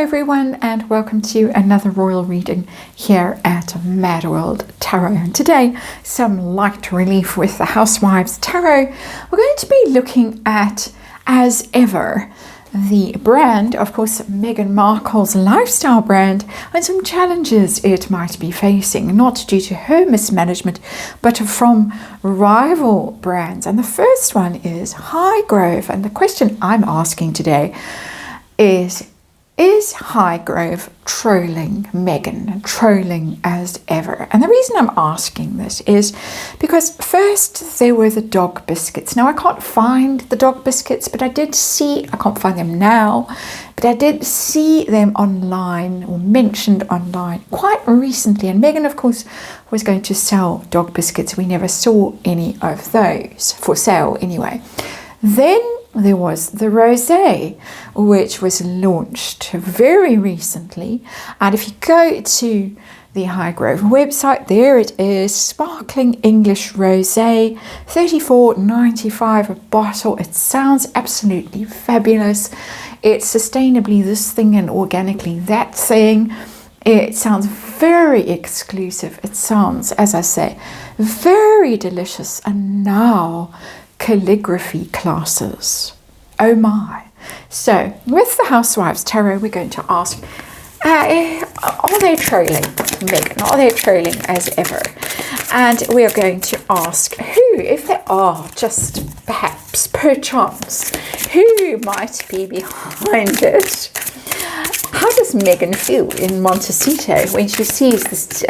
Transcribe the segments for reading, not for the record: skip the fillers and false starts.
everyone, and welcome to another royal reading here at MadWorldTarot. And today, some light relief with the Housewives Tarot. We're going to be looking at, as ever, the brand, of course, Meghan Markle's lifestyle brand, and some challenges it might be facing, not due to her mismanagement, but from rival brands. And the first one is Highgrove. And the question I'm asking today is Highgrove trolling Meghan, trolling as ever? And the reason I'm asking this is because first there were the dog biscuits. Now I can't find the dog biscuits, but I can't find them now, but I did see them online or mentioned online quite recently. And Meghan, of course, was going to sell dog biscuits. We never saw any of those for sale anyway. Then there was the rosé, which was launched very recently. And if you go to the Highgrove website, there it is, sparkling English rosé, $34.95 a bottle. It sounds absolutely fabulous. It's sustainably this thing and organically that thing. It sounds very exclusive. It sounds, as I say, very delicious. And now calligraphy classes. Oh my. So with the Housewives Tarot, we're going to ask, are they trolling Meghan? Are they trolling as ever? And we are going to ask who, if they are, just perhaps, perchance, who might be behind it? How does Meghan feel in Montecito when she sees this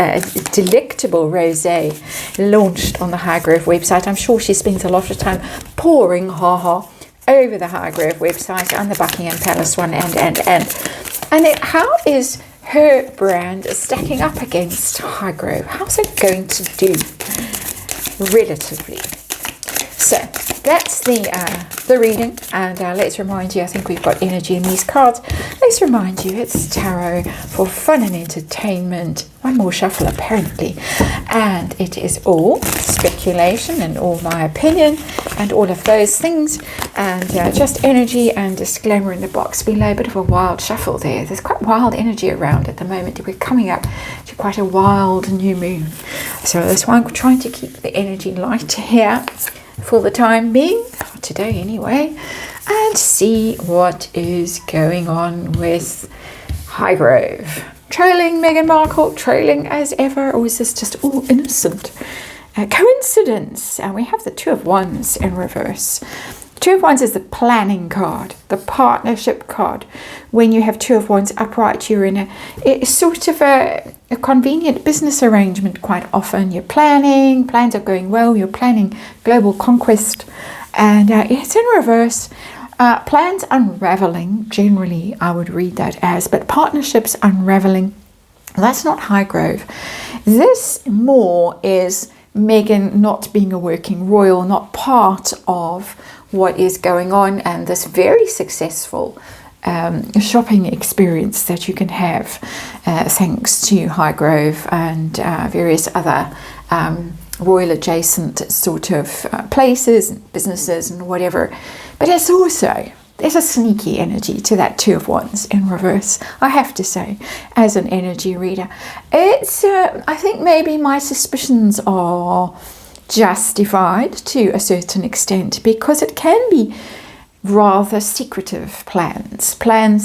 delectable rosé launched on the Highgrove website? I'm sure she spends a lot of time pouring over the Highgrove website and the Buckingham Palace one and then how is her brand stacking up against Highgrove? How's it going to do relatively? So that's the reading, and let's remind you, I think we've got energy in these cards. Let's remind you, it's tarot for fun and entertainment. One more shuffle apparently, and it is all speculation and all my opinion and all of those things, and just energy and disclaimer in the box below. A bit of a wild shuffle there. There's quite wild energy around at the moment. We're coming up to quite a wild new moon, so that's why I'm trying to keep the energy light here for the time being, today anyway, and see what is going on with Highgrove. Trolling Meghan Markle, trolling as ever, or is this just all innocent coincidence? And we have the Two of Wands in reverse. Two of Wands is the planning card, the partnership card. When you have Two of Wands upright, you're in it's sort of a convenient business arrangement quite often. You're planning, plans are going well, you're planning global conquest, and it's in reverse. Plans unraveling, generally I would read that as, but partnerships unraveling, that's not Highgrove. This more is Meghan not being a working royal, not part of what is going on, and this very successful shopping experience that you can have thanks to Highgrove and various other royal adjacent sort of places and businesses and whatever. But it's also, there's a sneaky energy to that Two of Wands in reverse, I have to say, as an energy reader. It's I think maybe my suspicions are justified to a certain extent, because it can be rather secretive plans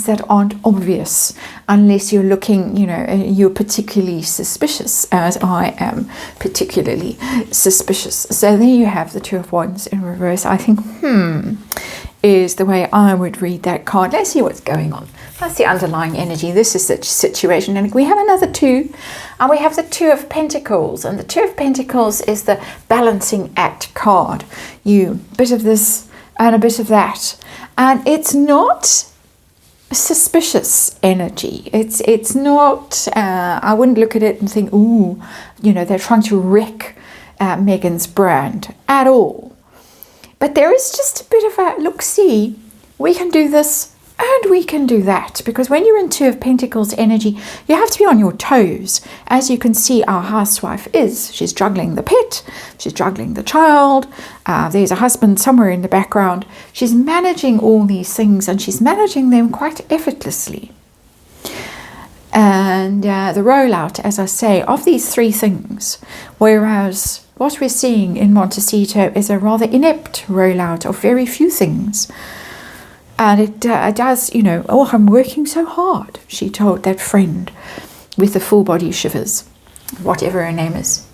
that aren't obvious unless you're looking, you're particularly suspicious, as I am particularly suspicious. So there you have the Two of Wands in reverse. I think is the way I would read that card. Let's see what's going on. That's the underlying energy. This is the situation. And we have another two, and we have the Two of Pentacles. And the Two of Pentacles is the balancing act card. You bit of this and a bit of that. And it's not suspicious energy. It's not, I wouldn't look at it and think, ooh, they're trying to wreck Meghan's brand at all. But there is just a bit of a, look, see, we can do this and we can do that. Because when you're in Two of Pentacles energy, you have to be on your toes. As you can see, our housewife is. She's juggling the pet. She's juggling the child. There's a husband somewhere in the background. She's managing all these things, and she's managing them quite effortlessly. And the rollout, as I say, of these three things, whereas what we're seeing in Montecito is a rather inept rollout of very few things. And it does, you know, oh, I'm working so hard, she told that friend with the full body shivers, whatever her name is.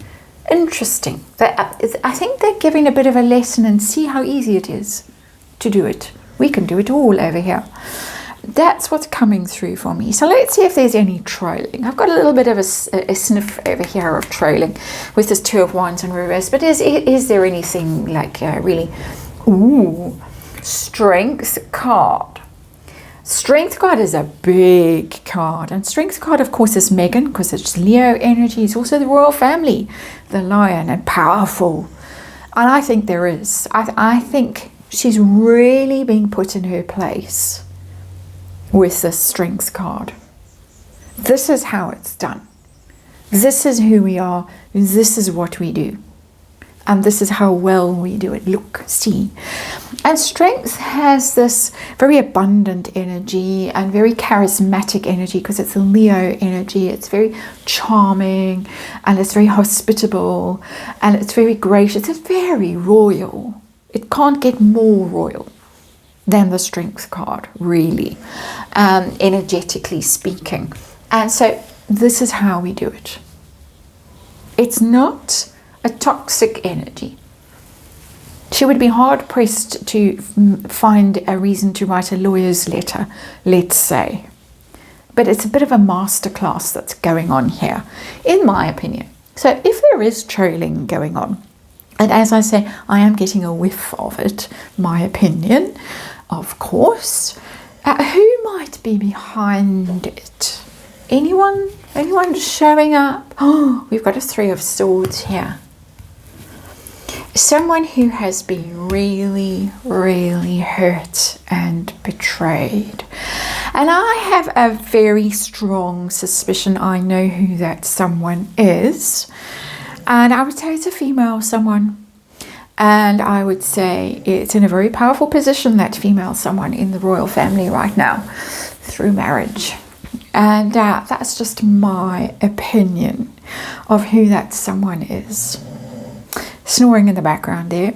Interesting. I think they're giving a bit of a lesson and see how easy it is to do it. We can do it all over here. That's what's coming through for me. So let's see if there's any trolling. I've got a little bit of a sniff over here of trolling with this Two of Wands in reverse. But is there anything like really... Ooh, Strength card. Strength card is a big card. And Strength card, of course, is Meghan, because it's Leo energy. It's also the royal family, the lion, and powerful. And I think there is. I think she's really being put in her place with this Strength card. This is how it's done. This is who we are. This is what we do. And this is how well we do it. Look, see. And Strength has this very abundant energy and very charismatic energy, because it's a Leo energy. It's very charming and it's very hospitable and it's very gracious. It's very royal. It can't get more royal than the Strength card, really, energetically speaking. And so this is how we do it. It's not a toxic energy. She would be hard pressed to find a reason to write a lawyer's letter, let's say. But it's a bit of a masterclass that's going on here, in my opinion. So if there is trolling going on, and as I say, I am getting a whiff of it, my opinion, of course, who might be behind it? Anyone? Anyone showing up? Oh, we've got a Three of Swords here. Someone who has been really, really hurt and betrayed. And I have a very strong suspicion I know who that someone is. And I would say it's a female someone. And I would say it's in a very powerful position, that female someone in the royal family right now, through marriage. And that's just my opinion of who that someone is. Snoring in the background there.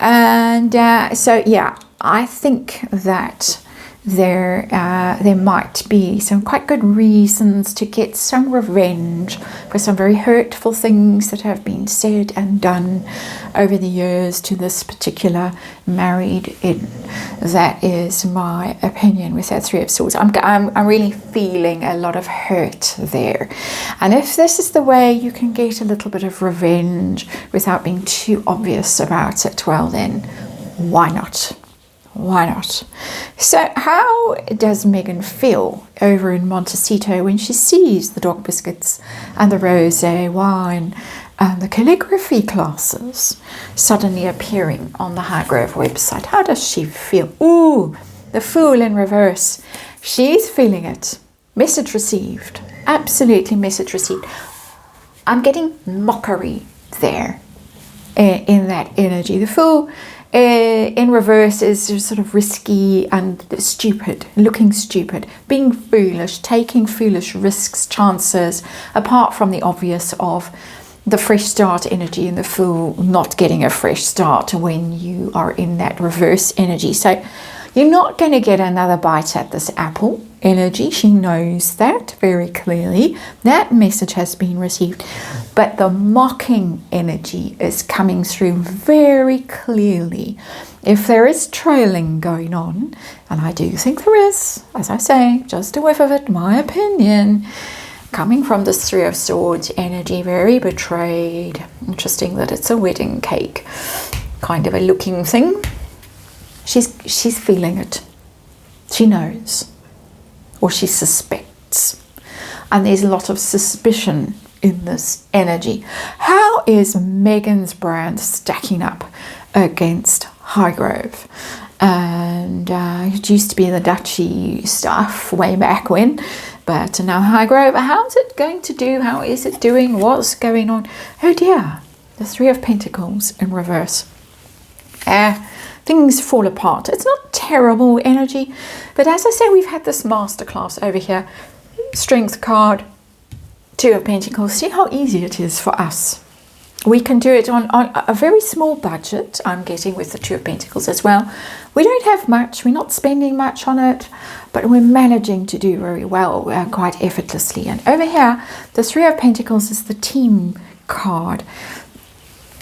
And so, yeah, I think that there might be some quite good reasons to get some revenge for some very hurtful things that have been said and done over the years to this particular married in. That is my opinion with that Three of Swords. I'm really feeling a lot of hurt there. And if this is the way you can get a little bit of revenge without being too obvious about it, well then, why not? Why not? So how does Meghan feel over in Montecito when she sees the dog biscuits and the rosé wine and the calligraphy classes suddenly appearing on the Highgrove website? How does she feel? Ooh, the Fool in reverse. She's feeling it. Message received. Absolutely message received. I'm getting mockery there in that energy. The Fool in reverse is just sort of risky and stupid, looking stupid, being foolish, taking foolish risks, chances, apart from the obvious of the fresh start energy and the Fool not getting a fresh start when you are in that reverse energy. So you're not going to get another bite at this apple energy. She knows that very clearly. That message has been received. But the mocking energy is coming through very clearly. If there is trailing going on, and I do think there is, as I say, just a whiff of it, my opinion, coming from this Three of Swords energy, very betrayed. Interesting that it's a wedding cake kind of a looking thing. She's feeling it. She knows. Or she suspects. And there's a lot of suspicion in this energy. How is Meghan's brand stacking up against Highgrove? And it used to be the Duchy stuff way back when. But now Highgrove, how's it going to do? How is it doing? What's going on? Oh dear. The Three of Pentacles in reverse. Things fall apart. It's not terrible energy, but as I say, we've had this masterclass over here. Strength card, Two of Pentacles. See how easy it is for us. We can do it on a very small budget, I'm getting, with the Two of Pentacles as well. We don't have much, we're not spending much on it, but we're managing to do very well, quite effortlessly. And over here, the Three of Pentacles is the team card.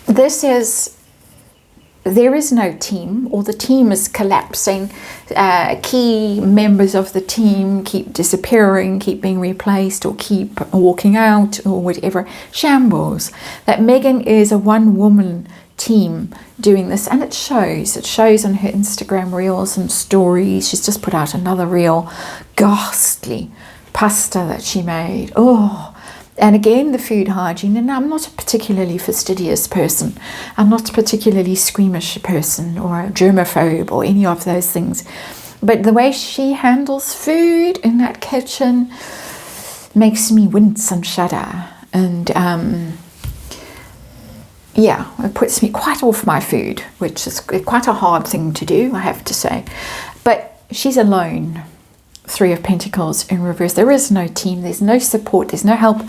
This is, there is no team, or the team is collapsing. Key members of the team keep disappearing, keep being replaced, or keep walking out, or whatever. Shambles. That Meghan is a one-woman team doing this, and it shows on her Instagram reels and stories. She's just put out another reel. Ghastly pasta that she made. Oh, and again, the food hygiene. And I'm not a particularly fastidious person. I'm not a particularly squeamish person or a germaphobe or any of those things. But the way she handles food in that kitchen makes me wince and shudder. And yeah, it puts me quite off my food, which is quite a hard thing to do, I have to say. But she's alone. Three of Pentacles in reverse. There is no team, there's no support, there's no help,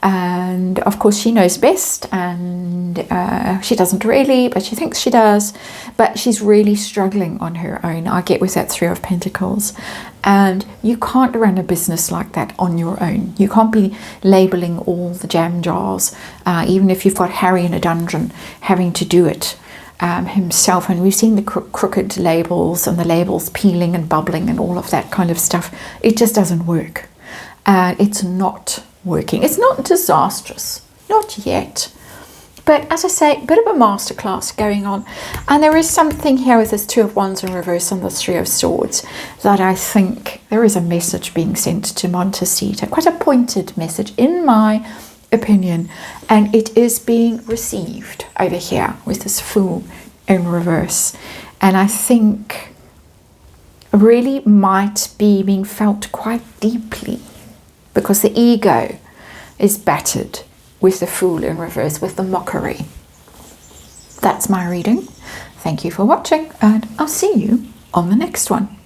and of course she knows best, and she doesn't really, but she thinks she does, but she's really struggling on her own. I get with that Three of Pentacles, and you can't run a business like that on your own. You can't be labeling all the jam jars, even if you've got Harry in a dungeon having to do it himself. And we've seen the crooked labels and the labels peeling and bubbling and all of that kind of stuff. It just doesn't work. It's not working. It's not disastrous, not yet, but as I say, a bit of a masterclass going on. And there is something here with this Two of Wands in reverse and the Three of Swords that I think there is a message being sent to Montecito, quite a pointed message in my opinion, and it is being received over here with this Fool in reverse, and I think really might be being felt quite deeply, because the ego is battered with the Fool in reverse, with the mockery. That's my reading. Thank you for watching, and I'll see you on the next one.